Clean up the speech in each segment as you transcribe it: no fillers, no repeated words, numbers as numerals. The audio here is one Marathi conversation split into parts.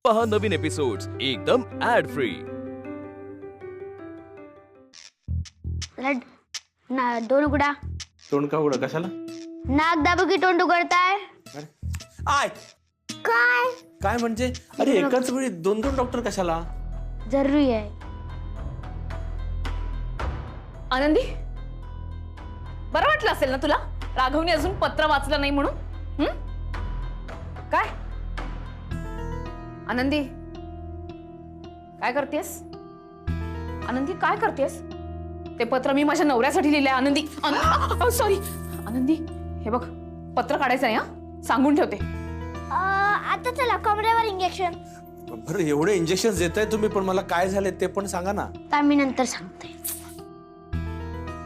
पहा नवीन एपिसोड्स एकदम ऍड फ्री। तोंड उघडा। तोंड का उघडा कशाला? नाक दाबू की तोंड उघडताय? आय काय काय म्हणजे? अरे एकाच वेळी दोन दोन डॉक्टर कशाला? जरुरी आहे। आनंदी, बरं वाटलं असेल ना तुला? राघवने अजून पत्र वाचलं नाही म्हणून? काय आनंदी, काय करतेस? आनंदी काय करतेस? ते पत्र मी माझ्या नवऱ्यासाठी लिहिलंय आनंदी। सॉरी आनंदी, हे बघ पत्र काढायचं नाही हा, सांगून ठेवते। आता चला कमरेवर इंजेक्शन। बरं एवढे इंजेक्शन देताय तुम्ही, पण मला काय झाले ते पण सांगा ना। मी नंतर सांगते।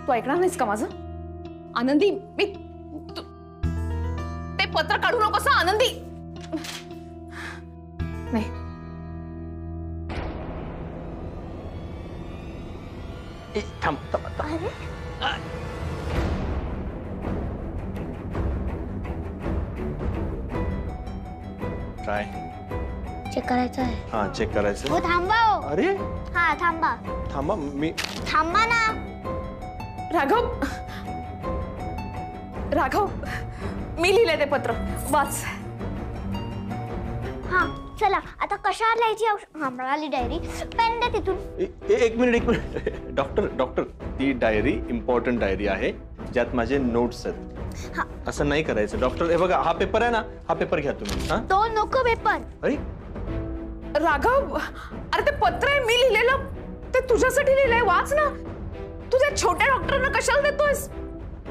तू ऐकणार नाहीस का माझं? आनंदी, मी ते पत्र काढू नकोस हा आनंदी। नाही थांब काय चेक करायचं आहे। हा चेक करायचं। हो थांबा हो। अरे हा थांबा। थांबा मी थांबा ना। राघव, राघव, मी लिहिलंय ते पत्र, वाच। हा चला आता कशावर लिहायची? हा मिळाली डायरी, पेन दे तिथून। एक मिनिट डॉक्टर ती डायरी इम्पॉर्टंट डायरी आहे ज्यात माझे नोट्स आहेत। असं नाही करायचं डॉक्टर। हे बघा हा पेपर आहे ना, हा पेपर घ्या तुम्ही। हा तो नको पेपर। अरे राघव, अरे ते पत्र आहे मी लिहिलेलं, ते तुझ्यासाठी लिहिलंय, वाच ना। तुझ्या छोट्या डॉक्टरांना कशाला देतोयस?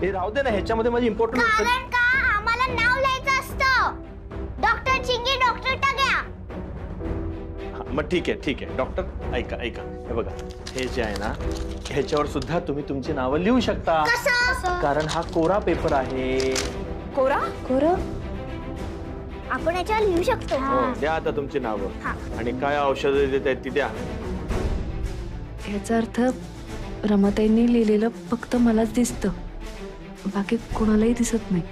हे राहू दे ना, ह्याच्यामध्ये माझी इम्पॉर्टंट कारण का आम्हाला नाव लिहायचं असतं। डॉक्टर चिंगी, डॉक्टर टाक्या। मग ठीक आहे डॉक्टर ऐका हे बघा, हे जे आहे ना ह्याच्यावर सुद्धा तुम्ही तुमची नावं लिहू शकता। कसं? कारण हा कोरा पेपर आहे। कोरा? आपण याच्यावर लिहू शकतो। हो, द्या आता तुमची नावं आणि काय औषधं देत आहेत ती द्या। याचा अर्थ रमाताईंनी लिहिलेलं फक्त मलाच दिसतं, बाकी कोणालाही दिसत नाही।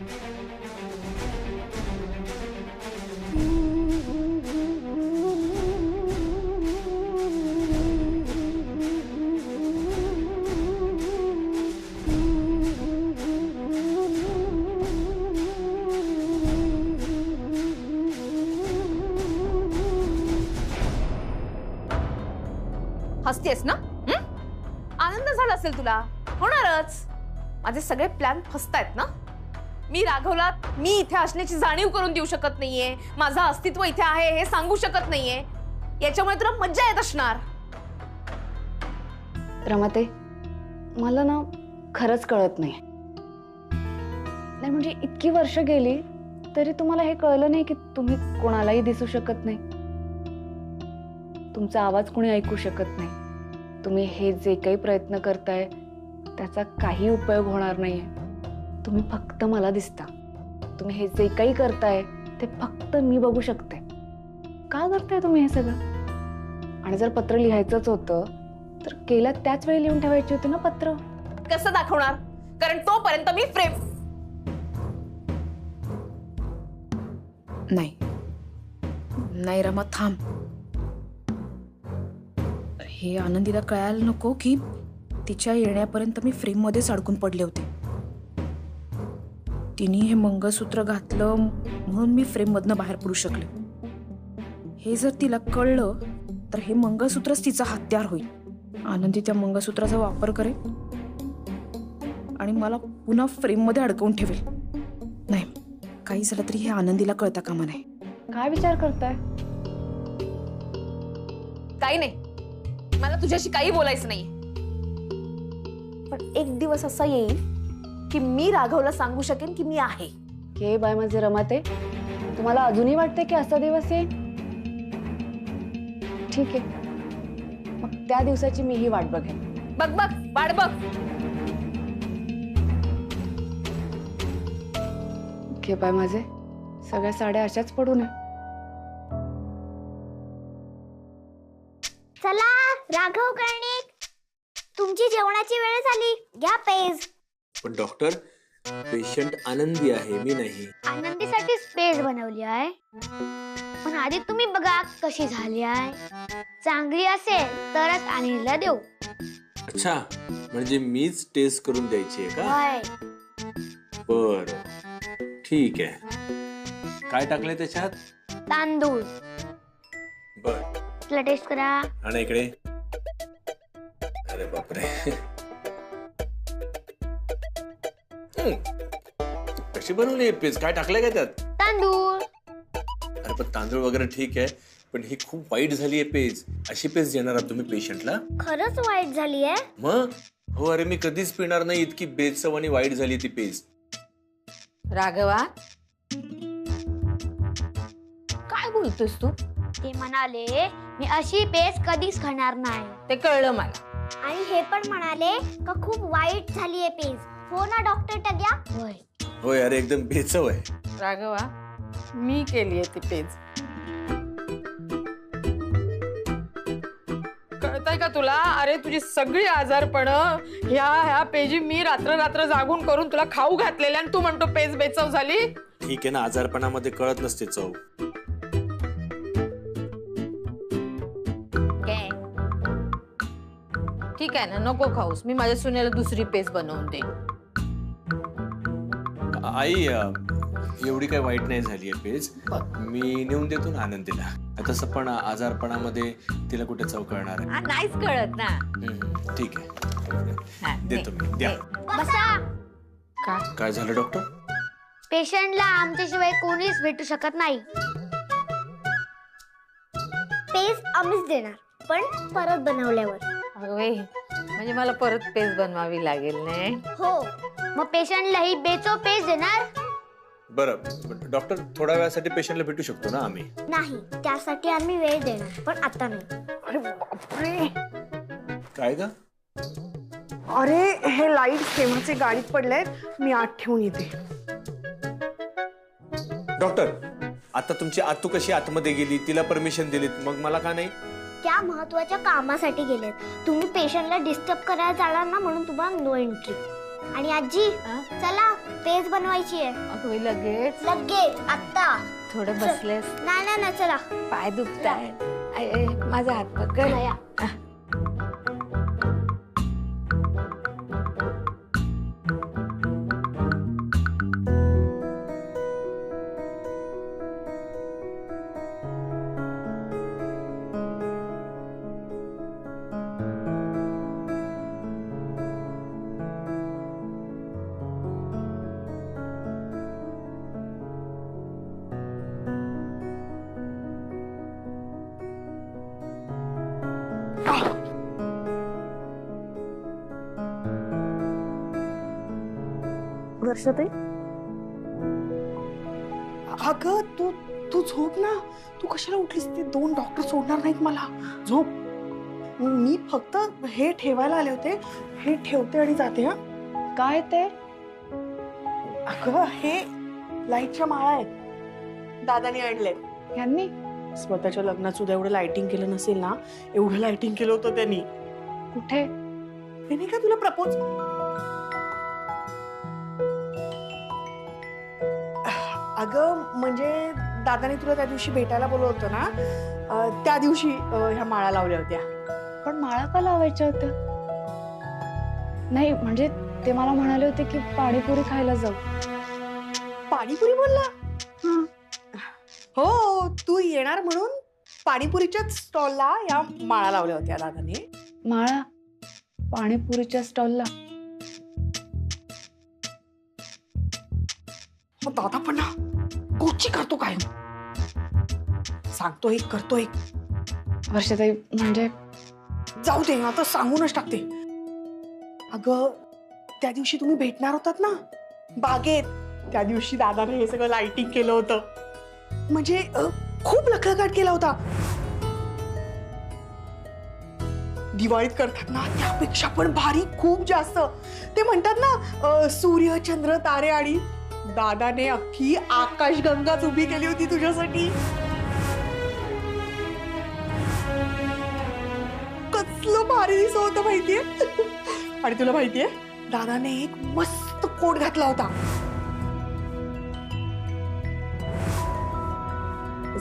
हसतेस ना? आनंद झाला असेल तुला, होणारच। माझे सगळे प्लॅन फसतायत ना? मी राघवला मी इथे असण्याची जाणीव करून देऊ शकत नाहीये, माझं अस्तित्व इथे आहे हे सांगू शकत नाहीये, याच्यामुळे तुला मज्जा येत असणार। रमाताई, मला ना खरंच कळत नाही म्हणजे इतकी वर्ष गेली तरी तुम्हाला हे कळलं नाही की तुम्ही कोणालाही दिसू शकत नाही, तुमचा आवाज कोणी ऐकू शकत नाही, तुम्ही हे जे काही प्रयत्न करताय त्याचा काही उपयोग होणार नाहीये। तुम्ही फक्त मला दिसता, तुम्ही हे जे काही करताय ते फक्त मी बघू शकते। का करताय तुम्ही हे सगळं? आणि जर पत्र लिहायचंच होतं तर केल्या त्याच वेळी लिहून ठेवायची होती ना पत्र। कसं दाखवणार? कारण तोपर्यंत मी फ्रेम। नाही रमा, थांब। हे आनंदीला कळायला नको की तिच्या येण्यापर्यंत मी फ्रेम मध्येच अडकून पडले होते। तिने हे मंगळसूत्र घातलं म्हणून मी फ्रेम मधनं बाहेर पडू शकले। हे जर तिला कळलं तर हे मंगळसूत्रच तिचा हत्यार होईल। आनंदी त्या मंगळसूत्राचा वापर करेल आणि मला पुन्हा फ्रेम मध्ये अडकवून ठेवेल। नाही, काही झालं तरी हे आनंदीला कळता कामा नये। काय विचार करताय? काही नाही, मला तुझ्याशी काही बोलायचं नाही, पण एक दिवस असा येईल की मी राघवला सांगू शकेन की मी आहे। के बाय माझे रमाते, तुम्हाला अजूनही वाटते की असा दिवस येईल? ठीक आहे, मग त्या दिवसाची मीही वाट बघेन। बघ वाट बघ। के बाय माझे, सगळ्या साड्या अशाच पडू नये। चला राघव कर्णिक, तुमची जेवणाची वेळ झाली, घ्या पेज। पण डॉक्टर, पेशंट आनंदी आहे, मी नाही। आनंदीसाठी पेज बनवली आहे। पण आधी तुम्ही बघा कशी झाली आहे. चांगली असेल तरच अनिलला देऊ. अच्छा, म्हणजे मीच टेस्ट करून द्यायची आहे का? होय. बर, ठीक आहे. काय टाकलंय त्याच्यात? तांदूळ. बर, तुला टेस्ट करा. आणि इकडे. अरे बापरे. कशी बनवली पेज? काय टाकलंय का त्यात? तांदूळ. अरे पण तांदूळ वगैरे ठीक आहे, पण ही खूप वाईट झाली आहे पेज. अशी पेज देणार आहात तुम्ही पेशंटला? खरंच वाईट झाली आहे. मग हो, अरे मी कधीच पिणार नाही. इतकी बेचव आणि वाईट झाली ती पेज. राघवा, काय बोलतोस तू? ते म्हणाले मी अशी पेज कधीच खाणार नाही. ते कळलं मला. आणि हे पण म्हणाले का खूप वाईट झाली आहे पेज. हो ना डॉक्टर टग्या? होय. होय, अरे एकदम बेचव आहे. राघवा, मी केली आहे ती पेज. कळतंय का तुला? अरे तुझी सगळी आजारपण ह्या पेजी मी रात्र रात्र जागून करून तुला खाऊ घातलेल्या आणि तू म्हणतो पेज बेचव झाली. ठीक आहे ना, आजारपणामध्ये कळत नसते चव. ठीक आहे ना, नको खाऊस. मी माझ्या सुनेला दुसरी पेज बनवून देईन. आई, एवढी काही वाईट नाही झाली आहे पेज. मी नेऊन देतो ना आनंदीला. तसं पण आजारपणामध्ये तिला कुठे चव कळणार आहे? नाहीच कळत ना. ठीक आहे, देतो मी. द्या. बसा. काय झालं डॉक्टर? पेशंटला आमच्याशिवाय कोणीच भेटू शकत नाही. पेज आम्हीच देणार, पण परत बनवल्यावर. म्हणजे मला परत पेज बनवावी लागेल नाही? हो. मग पेशंटलाही बेचव पेज देणार? बरं डॉक्टर, थोड्या वेळासाठी पेशंटला भेटू शकतो ना आम्ही? नाही, त्यासाठी आम्ही वेळ देणार, पण आता नाही. अरे बापरे. काय ग? अरे हे लाईट केव्हाचे गाडीत पडलेत. मी आत ठेवून येते. डॉक्टर, आता तुमची आतू कशी आतमध्ये गेली? तिला परमिशन दिलीत, मग मला का नाही? त्या महत्वाच्या कामासाठी गेलेत. तुम्ही पेशंटला डिस्टर्ब करायला जाणार ना, म्हणून तुम्हाला नो एंट्री. आणि आजी, चला पेज बनवायची आहे. लगेच लगेच आता. थोडं बसलेस? नाही ना, चला. पाय दुखताय. माझा हात पकड. वर्षाताई, अगं तू झोप ना. तू कशाला उठलीस? ते 2 डॉक्टर सोडणार नाहीत मला. झोप. मी फक्त हे ठेवायला आले होते. हे ठेवते आणि जाते. हा काय ते? अगं हे लाईटच्या माळा आहेत. दादाने आणलेत. यांनी स्वतःच्या लग्नात सुद्धा एवढं लाइटिंग केलं नसेल ना, एवढं लाइटिंग केलं होतं त्यांनी. कुठे? ते नाही का तुला प्रपोज? अगं म्हणजे दादाने तुला त्या दिवशी भेटायला बोलवलं होतं ना, त्या दिवशी ह्या माळा लावल्या होत्या. पण माळा का लावायच्या होत्या? नाही म्हणजे ते मला म्हणाले होते की पाणीपुरी खायला जाऊ. पाणीपुरी बोलला? हो, तू येणार म्हणून पाणीपुरीच्या स्टॉलला या माळा लावल्या होत्या दादाने. माळा पाणीपुरीच्या स्टॉलला? दादा पण ना कोची करतो काय? सांगतो एक करतो एक. वर्षाताई म्हणजे जाऊ दे, आता सांगूनच टाकते. अगं त्या दिवशी तुम्ही भेटणार होतात ना बागेत, त्या दिवशी दादाने हे सगळं लाइटिंग केलं होतं. म्हणजे खूप लखलखाट केला होता. दिवाळीत करतात ना त्यापेक्षा पण भारी, खूप जास्त. ते म्हणतात ना सूर्य चंद्र तारे, आणि दादाने अख्खी आकाशगंगाच उभी केली होती तुझ्यासाठी. कसलं भारी दिसत होतं माहितीये. आणि तुला माहितीये दादाने एक मस्त कोट घातला होता.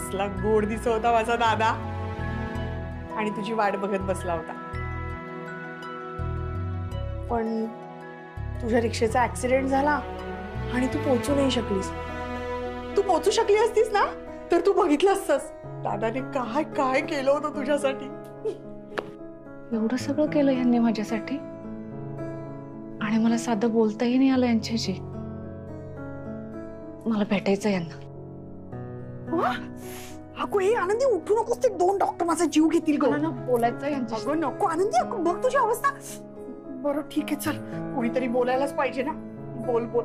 कसला गोड दिसत होता माझा दादा. आणि तुझी वाट बघत बसला होता. पण तुझ्या रिक्षेचा ऍक्सिडेंट झाला आणि तू पोहोचू नाही शकलीस. तू पोहोचू शकली असतीस ना तर तू बघितलं असतंस दादाने काय काय केलं होतं तुझ्यासाठी. एवढं सगळं केलं यांनी माझ्यासाठी आणि मला साधं बोलताही नाही आलं यांच्याशी. मला भेटायचं यांना. अगो हे आनंदी उठू नकोस. ते 2 डॉक्टर माझा जीव घेतील ग. मला ना बोलायचं यांच्याशी. अगं नको आनंदी. अगं बघ तुझी अवस्था. बरं ठीक आहे चल. कोणीतरी बोलायलाच पाहिजे ना. बोल बोल.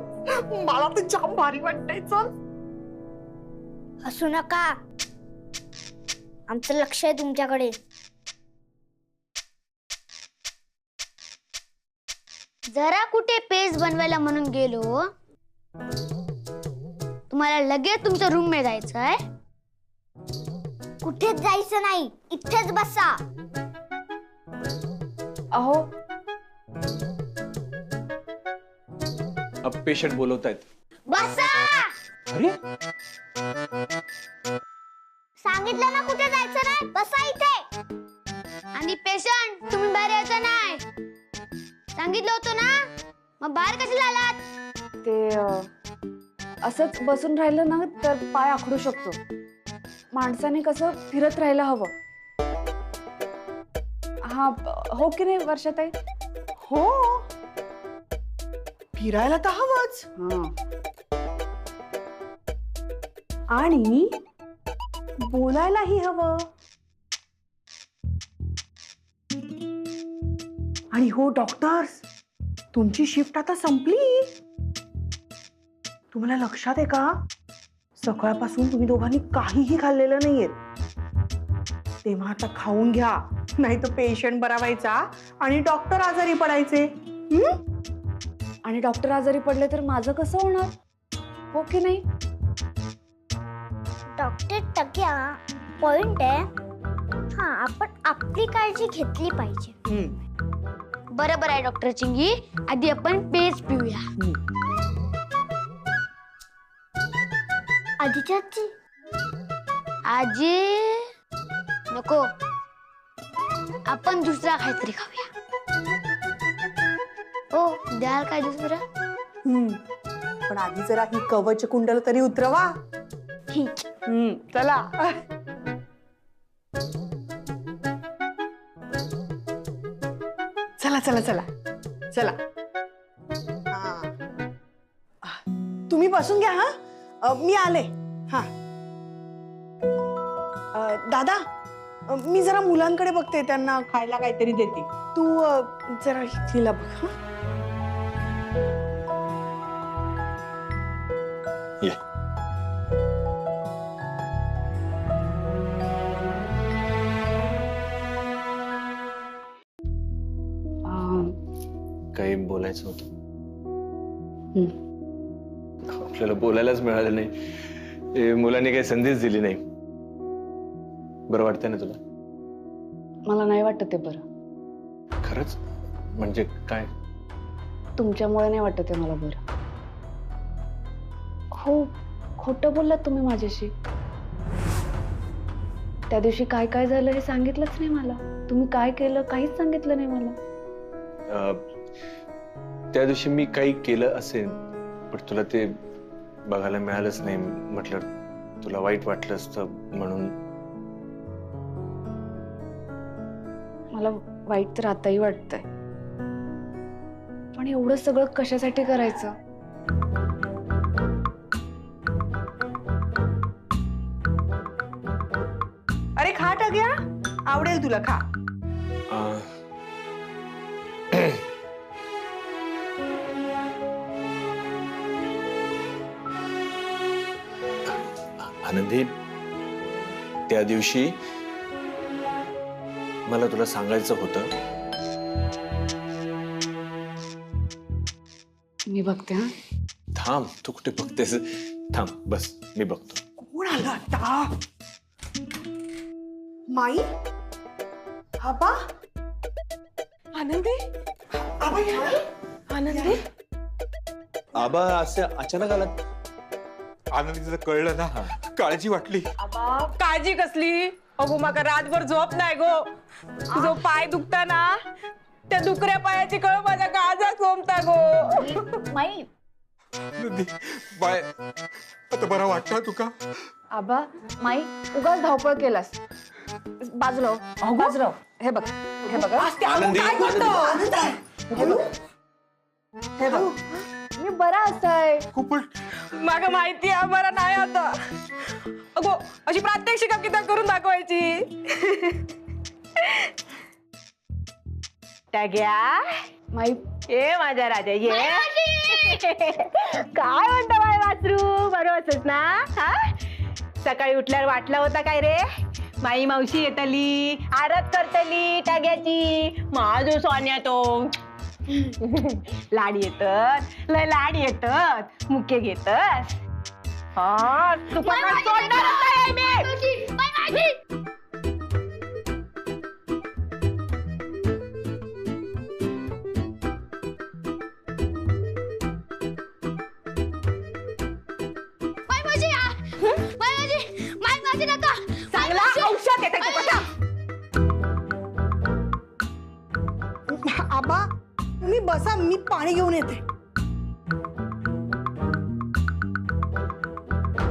मला तर जाम भारी वाटतंय. चल. हसू नका, आमचं लक्ष आहे तुमच्याकडे. जरा कुठे पेज बनवायला म्हणून गेलो, तुम्हाला लगेच तुमच्या रूम मध्ये जायचं आहे. कुठेच जायचं नाही, इथेच बसा. अहो अब पेशंट बोलवतायत. बसा. अरे सांगितलं ना कुठे जायचं नाही, बसा इथे. आणि पेशंट तुम्ही बाहेर यायचं नाही, सांगितलं होतं ना. मग बाहेर कशाला आलात? ते असंच बसून राहिलं ना तर पाय आखडू शकतो. माणसाने कसं फिरत राहायला हवं. हा हो की नाही वर्षाताई? हो फिरायला तर हवंच. आणि बोलायलाही हवं. आणि हो डॉक्टर्स, तुमची शिफ्ट आता संपली. तुम्हाला लक्षात आहे का, सकाळपासून तुम्ही दोघांनी काहीही खाल्लेलं नाहीये. तेव्हा आता खाऊन घ्या, नाही तर पेशंट बरा व्हायचा आणि डॉक्टर आजारी पडायचे. आणि डॉक्टर आजारी पडले तर माझं कसं होणार? हो की नाही? डॉक्टर टक्या पॉइंट आहे. हा, आपण आपली काळजी घेतली पाहिजे. बरोबर आहे डॉक्टर चिंगी. आधी आपण पेज पिऊया. आजीची आजी. आजी नको, आपण दुसरा काहीतरी खाऊया. हो द्याल काय दुसरं? पण आधी जरा ही कवच कुंडल तरी उतरवा. चला. चला चला चला चला. तुम्ही बसून घ्या. हा मी आले. हा दादा, मी जरा मुलांकडे बघते, त्यांना खायला काहीतरी देते. तू जरा हिला बघ. ये. काही बोलायचं होतं. आपल्याला बोलायलाच मिळालं नाही. मुलांनी काही संधीच दिली नाही. बरं वाटतंय ना तुला? मला नाही वाटत ते बरं. खरंच? म्हणजे काय? तुमच्यामुळे नाही वाटत आहे मला बरं. हो खोटं बोललात तुम्ही माझ्याशी. त्या दिवशी काय काय झालं हे सांगितलंच नाही मला. तुम्ही काय केलं काहीच सांगितलं नाही मला. त्या दिवशी मी काही केलं असेल पण तुला ते बघायला मिळालंच नाही. म्हटलं तुला वाईट वाटलं असतं म्हणून. मला वाईट तर आताही वाटतंय. पण एवढं सगळं कशासाठी करायचं? अरे खा टग्या, आवडेल तुला, खा. आनंदी, त्या दिवशी मला तुला सांगायचं होतं. मी बघते. हा थांब, तू कुठे बघतेस? थांब, बस मी बघतो. कोण आलं आता? माई, आबा, आनंदी, आबा, आनंदी. आबा असे अचानक आलात? आनंदीचं कळलं ना, काळजी वाटली. काळजी कसली? अगो माका रातभर झोप नाही गो. तुझं पाय दुखता ना, त्या दुखऱ्या पायाची कळ माझ्या काळजात कोंबता गो. माई आनंदी, बाय. आता बरा वाटतं तुका? आबा माई उगाच धावपळ केलास. बाजूला हो, बाजूला हो. हे बघ हे बघ आनंदी, हे बघ मी बरा असाय. माका माहिती आहे बरं नाही आता. अगो अशी प्रात्यक्षिका किती करून दाखवायची. टाग्या माई ये माझ्या राजा ये. काय म्हणता बाय वासरू, बरं वाचस ना? हा सकाळी उठल्यावर वाटला होता काय रे? माई मावशी येतली, आरत करतली टाग्याची. माझो सोन्या तो लाड येतात, लय लाड येतात, मुके घेतात. हा तू पण सोडणारच नाही मी. चांगला औषध येते तू कसा? आबा तुम्ही बसा, मी पाणी घेऊन येते.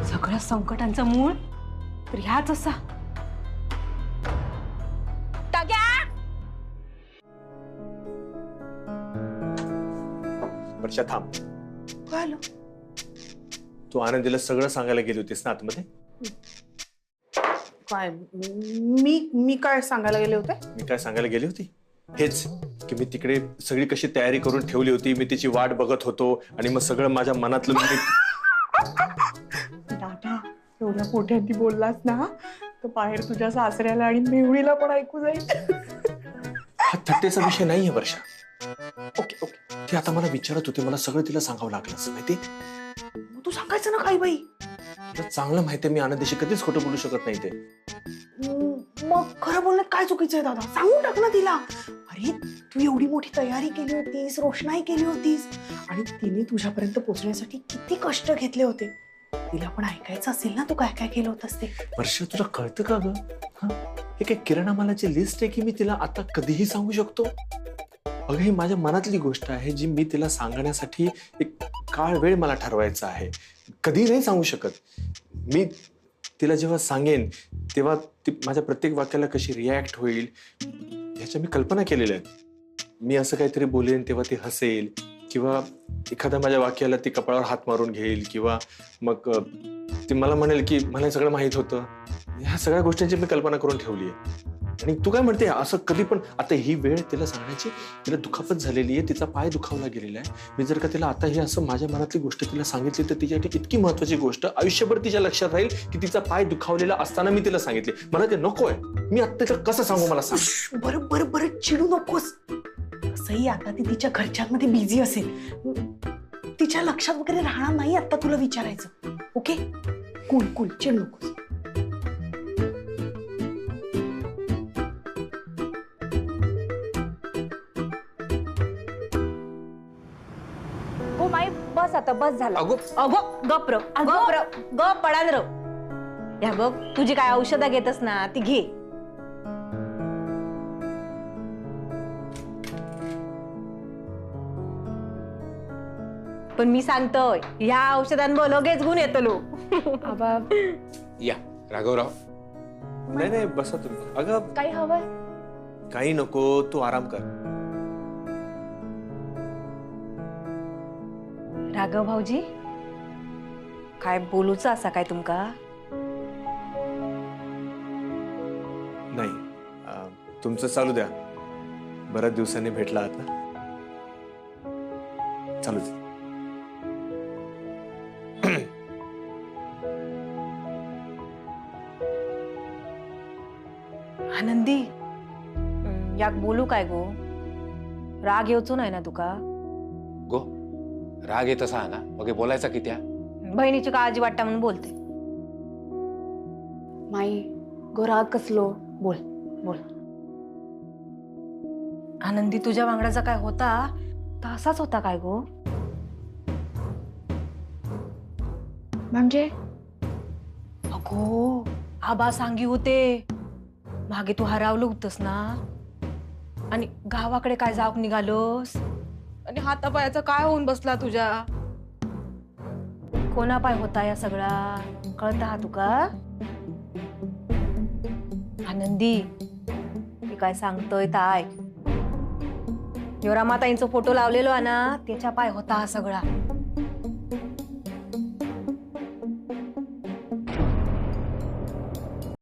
सगळ्या संकटांचं मूळ तर ह्याच असा. टाक्या वर्षा थांब. काय आलं? तू आनंदीला सगळं सांगायला गेली होतीस ना आतमध्ये? काय मी काय सांगायला गेले होते? मी काय सांगायला गेली होती? हेच की मी तिकडे सगळी कशी तयारी करून ठेवली होती, मी तिची वाट बघत होतो आणि मग सगळं माझ्या मनातलं मी दादा एवढ्या मोठ्यांनी बोललास ना तर बाहेर तुझ्या सासऱ्याला आणि मेवणीला पण ऐकू जाईल. हा थट्टेचा विषय नाहीये वर्षा. ओके ओके, ती आता मला विचारत होती, मला सगळं तिला सांगावं लागलं असं माहिती. तू सांगायचं ना काही बाई. तुला चांगलं माहितीये मी आनंदीशी कधीच खोटं बोलू शकत नाही ते. मग खरं बोलण्यात काय चुकीचं आहे दादा? सांगून टाक ना तिला. अरे तू एवढी मोठी तयारी केली होतीस, रोषणाई केली होतीस आणि तिने तुझ्यापर्यंत पोहोचण्यासाठी किती कष्ट घेतले होते. तिला पण ऐकायचं असेल ना तू काय काय केलं होतंस ते. वर्षा तुला कळतं का ग? हे काय किराणा मालाची लिस्ट आहे की मी तिला आता कधीही सांगू शकतो? अगं ही माझ्या मनातली गोष्ट आहे जी मी तिला सांगण्यासाठी एक काळ वेळ मला ठरवायचा आहे. कधी नाही सांगू शकत. मी तिला जेव्हा सांगेन तेव्हा ती माझ्या प्रत्येक वाक्याला कशी रिॲक्ट होईल ह्याच्या मी कल्पना केलेल्या आहेत. मी असं काहीतरी बोलेन तेव्हा ती हसेल किंवा एखाद्या माझ्या वाक्याला ती कपाळावर हात मारून घेईल किंवा मग ती मला म्हणेल की मला हे सगळं माहीत होतं. ह्या सगळ्या गोष्टींची मी कल्पना करून ठेवली आहे. आणि तू काय म्हणते असं कधी पण आता ही वेळ तिला सांगण्याची तिला दुखापत झालेली आहे, तिचा पाय दुखावला गेलेला आहे. मी जर का तिला आता ही असं माझ्या मनातली गोष्ट तिला सांगितली तर तिच्यासाठी इतकी महत्वाची गोष्ट आयुष्यभर तिच्या लक्षात राहील की तिचा पाय दुखावलेला असताना मी तिला सांगितले. मला ते नकोय. मी आता तिला कसं सांगू मला सांग. बरं बरं बरं चिडू नकोस. असंही आता ती तिच्या घरच्यांमध्ये बिझी असेल, तिच्या लक्षात वगैरे राहणार नाही आता तुला विचारायचं. ओके कूल कूल, चिडू नकोस. हो माई बस आता, बस झाला. अगो अगो गप र गप पडाल र. या बघ तुझी काय औषधं घेतस ना ती घे. पण मी सांगतोय ह्या औषधांवर लगेच गुण येतलो. आबा या राघवराव. नाही नाही बसा तुम्ही. अगं काही हवंय? काही नको, तू आराम कर. राघव भाऊजी काय बोलूच असा काय तुमका? नाही तुमचं चालू द्या. बऱ्याच दिवसांनी भेटला आता, चालू द्या. आनंदी याक बोलू काय गो? राग येऊचो नाही ना तुका? गो राग येत असा ना मग बोलायचा कित्या? बहिणीची काळजी वाटता म्हणून बोलते. माई गो राग कसलो? बोल बोल. आनंदी तुझ्या वांगडाचा काय होता तर असाच होता काय गो? म्हणजे अगो आबा सांगी होते मागे तू हरावलं होतस ना आणि गावाकडे काय जाऊक निघालोस आणि हातापायाचा काय होऊन बसला तुझ्या कोणा पाय होता या सगळा कळता हा तुका आनंदी मी काय सांगतोय ताय योरामाताईंचा फोटो लावलेलो आहे ना त्याच्या पाय होता हा सगळा